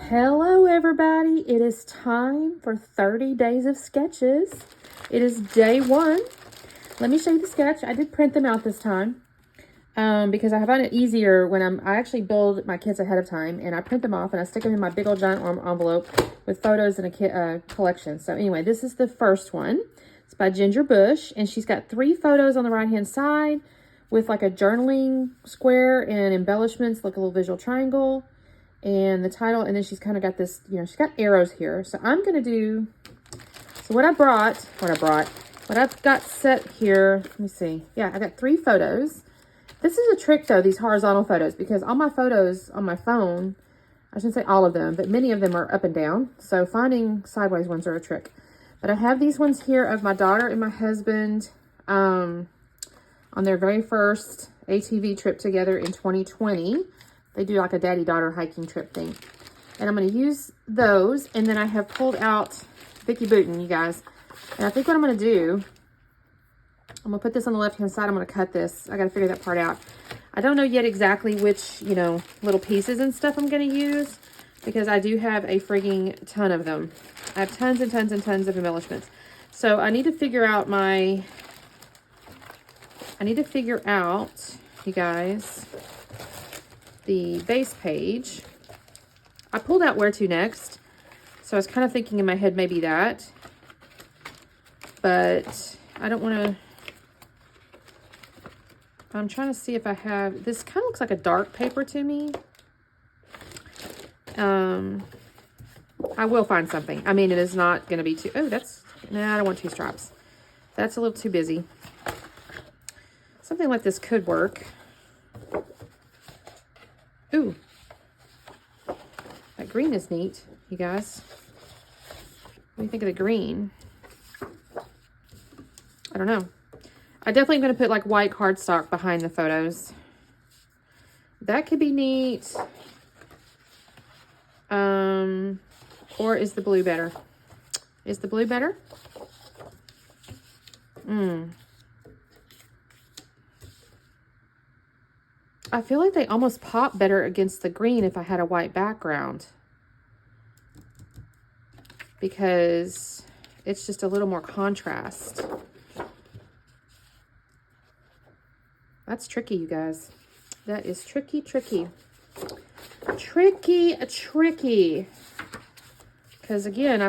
Hello everybody, it is time for 30 days of sketches. It is day 1. Let me show you the sketch. I did print them out this time because I find it easier when I actually build my kits ahead of time, and I print them off and I stick them in my big old giant envelope with photos and a collection. So anyway, this is the first one. It's by Ginger Bush, and she's got 3 photos on the right hand side with like a journaling square and embellishments, like a little visual triangle. And the title, and then she's kind of got this, she's got arrows here. So I'm going to do, what I've got set here, let me see. Yeah, I got 3 photos. This is a trick though, these horizontal photos, because all my photos on my phone, I shouldn't say all of them, but many of them are up and down. So finding sideways ones are a trick. But I have these ones here of my daughter and my husband on their very first ATV trip together in 2020. They do like a daddy-daughter hiking trip thing. And I'm going to use those. And then I have pulled out Vicky Booten, you guys. And I think what I'm going to do, I'm going to put this on the left-hand side. I'm going to cut this. I got to figure that part out. I don't know yet exactly which, little pieces and stuff I'm going to use, because I do have a frigging ton of them. I have tons and tons and tons of embellishments. So I need to figure out you guys, the base page. I pulled out where to next, so I was kind of thinking in my head maybe that, but I don't want to. I'm trying to see if I have this. Kind of looks like a dark paper to me. I will find something. I mean, it is not going to be too. Oh, I don't want 2 straps. That's a little too busy. Something like this could work. Ooh, that green is neat, you guys. What do you think of the green? I don't know. I definitely am going to put like white cardstock behind the photos. That could be neat. Or is the blue better? Is the blue better? I feel like they almost pop better against the green if I had a white background, because it's just a little more contrast. That's tricky, you guys. That is tricky. Tricky. Because again,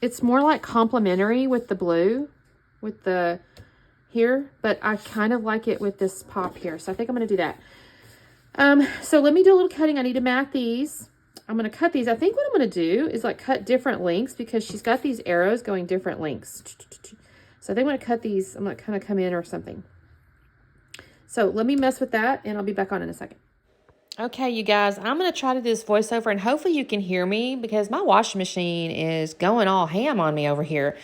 it's more like complementary with the blue, with the here, but I kind of like it with this pop here. So I think I'm going to do that. So let me do a little cutting. I need to mat these. I'm going to cut these. I think what I'm going to do is like cut different lengths, because she's got these arrows going different lengths. So I think I'm going to cut these. I'm going to kind of come in or something. So let me mess with that, and I'll be back on in a second. Okay, you guys, I'm going to try to do this voiceover, and hopefully you can hear me, because my washing machine is going all ham on me over here.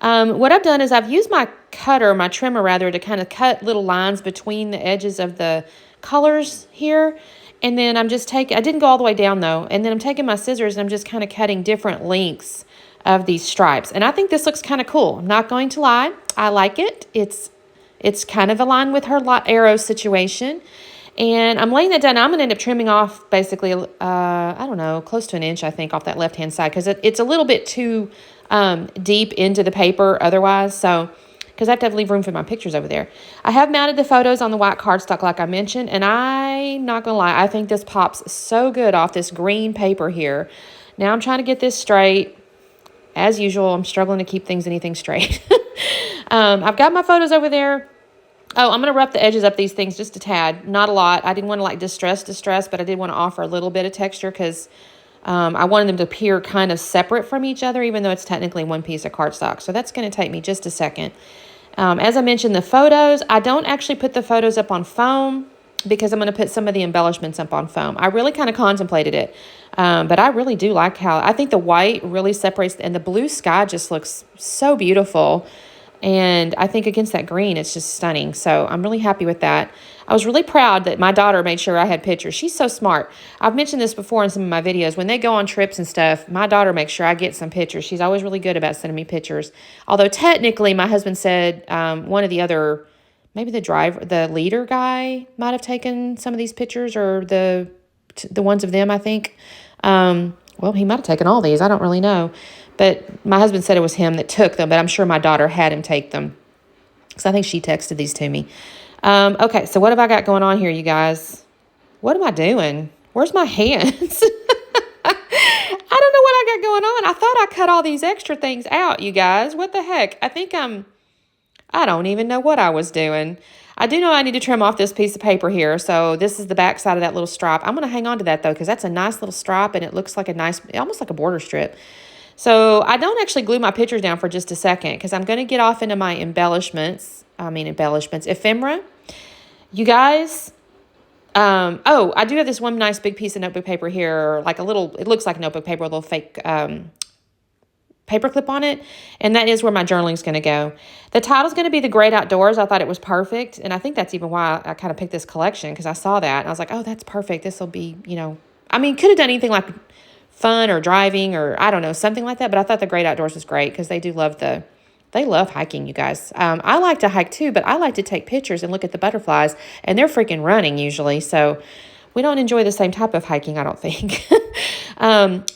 What I've done is I've used my trimmer rather, to kind of cut little lines between the edges of the colors here. And then I didn't go all the way down though. And then I'm taking my scissors and I'm just kind of cutting different lengths of these stripes. And I think this looks kind of cool. I'm not going to lie. I like it. It's kind of aligned with her arrow situation. And I'm laying that down. I'm going to end up trimming off basically, I don't know, close to 1 inch, I think, off that left-hand side, because it's a little bit too deep into the paper otherwise. So, because I have to leave room for my pictures over there. I have mounted the photos on the white cardstock like I mentioned, and I'm not going to lie, I think this pops so good off this green paper here. Now I'm trying to get this straight. As usual, I'm struggling to keep anything straight. I've got my photos over there. Oh, I'm going to rough the edges up these things just a tad. Not a lot. I didn't want to like distress, but I did want to offer a little bit of texture, because I wanted them to appear kind of separate from each other, even though it's technically one piece of cardstock. So that's going to take me just a second. As I mentioned, the photos, I don't actually put the photos up on foam, because I'm going to put some of the embellishments up on foam. I really kind of contemplated it, but I really do like I think the white really separates, and the blue sky just looks so beautiful. And I think against that green, it's just stunning. So I'm really happy with that. I was really proud that my daughter made sure I had pictures. She's so smart. I've mentioned this before in some of my videos. When they go on trips and stuff, my daughter makes sure I get some pictures. She's always really good about sending me pictures. Although technically, my husband said one of the other maybe the leader guy might have taken some of these pictures, or the ones of them, I think. Well, he might have taken all these. I don't really know. But my husband said it was him that took them, but I'm sure my daughter had him take them. So I think she texted these to me. Okay, so what have I got going on here, you guys? What am I doing? Where's my hands? I don't know what I got going on. I thought I cut all these extra things out, you guys. What the heck? I don't even know what I was doing. I do know I need to trim off this piece of paper here. So this is the back side of that little stripe. I'm going to hang on to that, though, because that's a nice little stripe, and it looks like almost like a border strip. So I don't actually glue my pictures down for just a second, because I'm going to get off into my ephemera. You guys, I do have this one nice big piece of notebook paper here, it looks like notebook paper with a little fake paper clip on it, and that is where my journaling is going to go. The title's going to be The Great Outdoors. I thought it was perfect, and I think that's even why I kind of picked this collection, because I saw that, and I was like, oh, that's perfect. This will be, could have done anything like fun or driving or, I don't know, something like that, but I thought The Great Outdoors was great, because they love hiking, you guys. I like to hike too, but I like to take pictures and look at the butterflies, and they're freaking running usually, so we don't enjoy the same type of hiking, I don't think.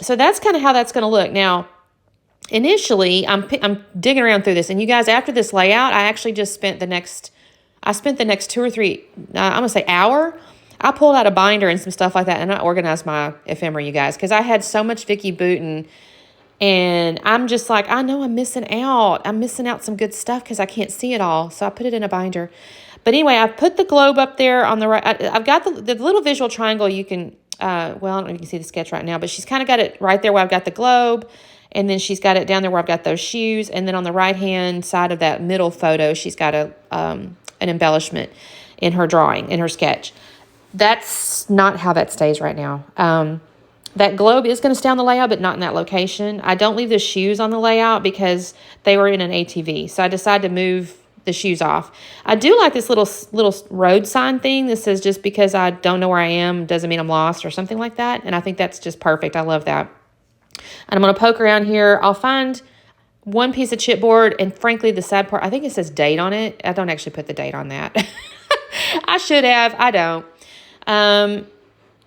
So that's kind of how that's going to look. Now, initially, I'm digging around through this, and you guys, after this layout, I actually just spent the next 2 or 3, I'm going to say hour. I pulled out a binder and some stuff like that, and I organized my ephemera, you guys, because I had so much Vicki Boutin, and I'm just like, I know I'm missing out. I'm missing out some good stuff because I can't see it all, so I put it in a binder. But anyway, I've put the globe up there on the right. I've got the little visual triangle. You can, I don't know if you can see the sketch right now, but she's kind of got it right there where I've got the globe. And then she's got it down there where I've got those shoes. And then on the right-hand side of that middle photo, she's got an embellishment in her drawing, in her sketch. That's not how that stays right now. That globe is going to stay on the layout, but not in that location. I don't leave the shoes on the layout because they were in an ATV. So I decided to move the shoes off. I do like this little road sign thing that says, just because I don't know where I am doesn't mean I'm lost, or something like that. And I think that's just perfect. I love that. And I'm going to poke around here. I'll find one piece of chipboard, and frankly, the sad part, I think it says date on it. I don't actually put the date on that. I should have. I don't.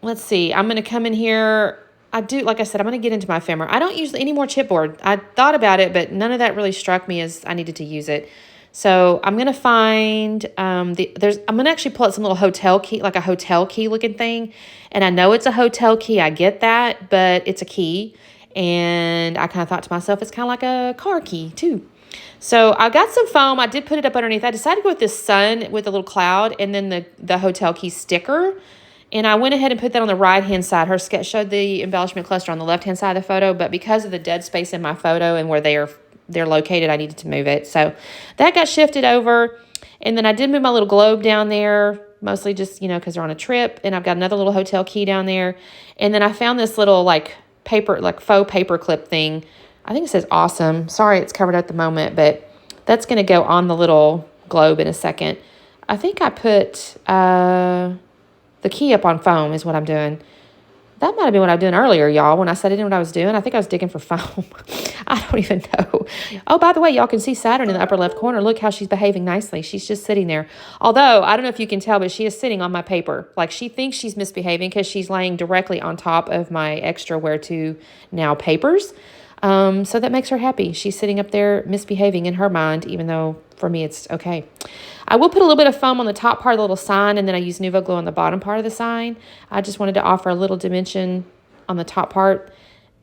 Let's see. I'm going to come in here. Like I said, I'm going to get into my ephemera. I don't use any more chipboard. I thought about it, but none of that really struck me as I needed to use it. So I'm going to find, I'm going to actually pull out some little hotel key, like a hotel key looking thing. And I know it's a hotel key. I get that, but it's a key. And I kind of thought to myself, it's kind of like a car key too. So I got some foam. I did put it up underneath. I decided to go with this sun with a little cloud, and then the hotel key sticker. And I went ahead and put that on the right-hand side. Her sketch showed the embellishment cluster on the left-hand side of the photo, but because of the dead space in my photo and where they're located, I needed to move it. So that got shifted over. And then I did move my little globe down there, mostly just, because they're on a trip. And I've got another little hotel key down there. And then I found this little, faux paper clip thing. I think it says awesome. Sorry, it's covered at the moment, but that's going to go on the little globe in a second. I think I put the key up on foam is what I'm doing. That might have been what I was doing earlier, y'all, when I said I didn't know what I was doing. I think I was digging for foam. I don't even know. Oh, by the way, y'all can see Saturn in the upper left corner. Look how she's behaving nicely. She's just sitting there. Although, I don't know if you can tell, but she is sitting on my paper. Like, she thinks she's misbehaving because she's laying directly on top of my extra where to now papers. So that makes her happy. She's sitting up there misbehaving in her mind, even though for me it's okay. I will put a little bit of foam on the top part of the little sign, and then I use Nuvo Glue on the bottom part of the sign. I just wanted to offer a little dimension on the top part.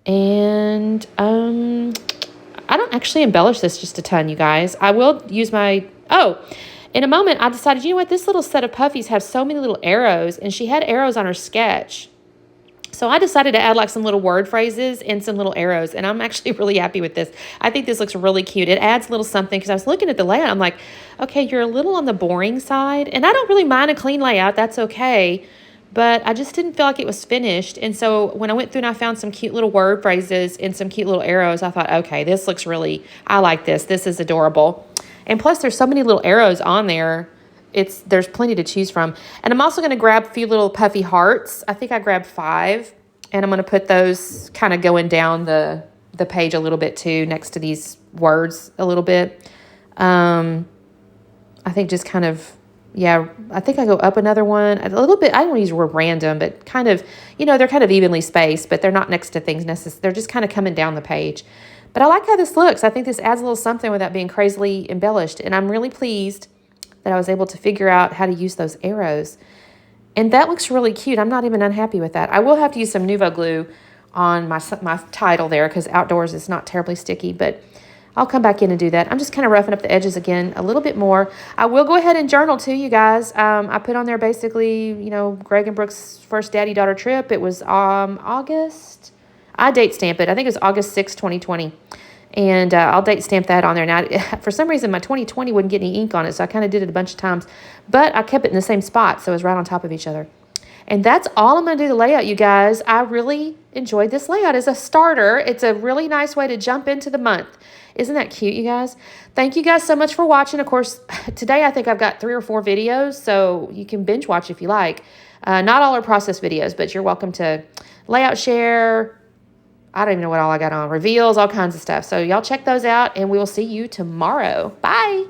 And I don't actually embellish this just a ton, you guys. I will use in a moment, I decided, you know what, this little set of puffies have so many little arrows, and she had arrows on her sketch. So I decided to add some little word phrases and some little arrows, and I'm actually really happy with this. I think this looks really cute. It adds a little something, because I was looking at the layout. I'm like, okay, you're a little on the boring side, and I don't really mind a clean layout. That's okay, but I just didn't feel like it was finished. And so when I went through and I found some cute little word phrases and some cute little arrows, I thought, okay, this looks I like this. This is adorable. And plus, there's so many little arrows on there. There's plenty to choose from. And I'm also going to grab a few little puffy hearts. I think I grabbed 5. And I'm going to put those kind of going down the page a little bit too, next to these words a little bit. I think just kind of yeah, I think I go up another one a little bit. I don't use the word random, but kind of, they're kind of evenly spaced, but they're not next to things necessarily. They're just kind of coming down the page. But I like how this looks. I think this adds a little something without being crazily embellished. And I'm really pleased that I was able to figure out how to use those arrows. And that looks really cute. I'm not even unhappy with that. I will have to use some Nuvo glue on my title there because outdoors it's not terribly sticky, but I'll come back in and do that. I'm just kind of roughing up the edges again a little bit more. I will go ahead and journal too, you guys. I put on there basically, Greg and Brooke's first daddy-daughter trip. It was August. I date stamp it. I think it was August 6, 2020. And I'll date stamp that on there. Now, for some reason, my 2020 wouldn't get any ink on it, so I kind of did it a bunch of times. But I kept it in the same spot, so it was right on top of each other. And that's all I'm going to do the layout, you guys. I really enjoyed this layout as a starter. It's a really nice way to jump into the month. Isn't that cute, you guys? Thank you guys so much for watching. Of course, today I think I've got 3 or 4 videos, so you can binge watch if you like. Not all are process videos, but you're welcome to layout share. I don't even know what all I got on. Reveals, all kinds of stuff. So y'all check those out, and we will see you tomorrow. Bye.